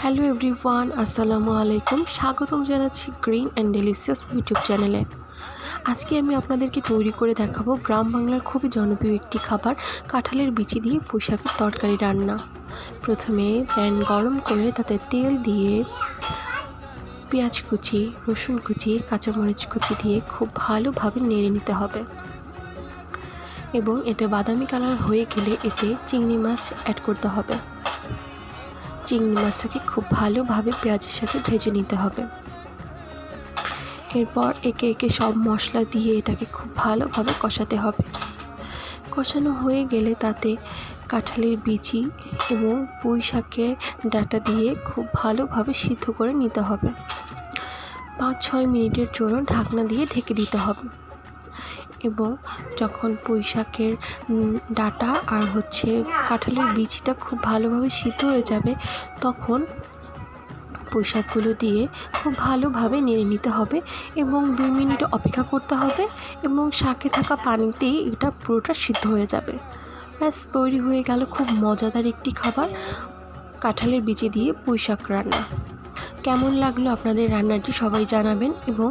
Hello everyone, আসসালামু আলাইকুম। স্বাগতম জানাচ্ছি গ্রিন অ্যান্ড ডেলিশিয়াস ইউটিউব চ্যানেলে। আজকে আমি আপনাদেরকে তৈরি করে দেখাবো গ্রাম বাংলার খুবই জনপ্রিয় একটি খাবার, কাঁঠালের বিচি দিয়ে পুঁইশাকের তরকারি রান্না। প্রথমে প্যান গরম করে তাতে তেল দিয়ে পেঁয়াজ কুচি, রসুন কুচি, কাঁচামরিচ কুচি দিয়ে খুব ভালোভাবে নেড়ে নিতে হবে এবং এটা বাদামি কালার হয়ে গেলে এতে চিংড়ি মাছ অ্যাড করতে হবে। চিংড়ি মাছটাকে খুব ভালোভাবে পেঁয়াজের সাথে ভেজে নিতে হবে। এরপর একে একে সব মশলা দিয়ে এটাকে খুব ভালোভাবে কষাতে হবে। কষানো হয়ে গেলে তাতে কাঁঠালের বিচি এবং পুঁই শাকের ডাঁটা দিয়ে খুব ভালোভাবে সিদ্ধ করে নিতে হবে। 5-6 মিনিটের জন্য ঢাকনা দিয়ে ঢেকে দিতে হবে এবং যখন পুঁই শাকের ডাঁটা আর কাঁঠালের বিচিটা খুব ভালোভাবে সিদ্ধ হয়ে যাবে, তখন পুঁই শাকগুলো দিয়ে খুব ভালোভাবে নেড়ে নিতে হবে এবং 2 মিনিট অপেক্ষা করতে হবে এবং শাকে থাকা পানিতেই এটা পুরোটা সিদ্ধ হয়ে যাবে। ব্যাস, তৈরি হয়ে গেল খুব মজাদার একটি খাবার, কাঁঠালের বিচি দিয়ে পুঁই শাক রান্না। কেমন লাগলো আপনাদের রান্নাটি সবাই জানাবেন এবং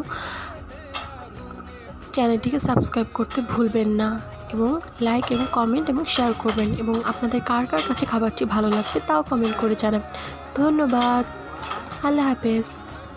চ্যানেলটিকে সাবস্ক্রাইব করতে ভুলবেন না এবং লাইক এবং কমেন্ট এবং শেয়ার করবেন এবং আপনাদের কার কার কাছে খাবারটি ভালো লাগবে তাও কমেন্ট করে জানাবেন। ধন্যবাদ। আল্লাহ হাফেজ।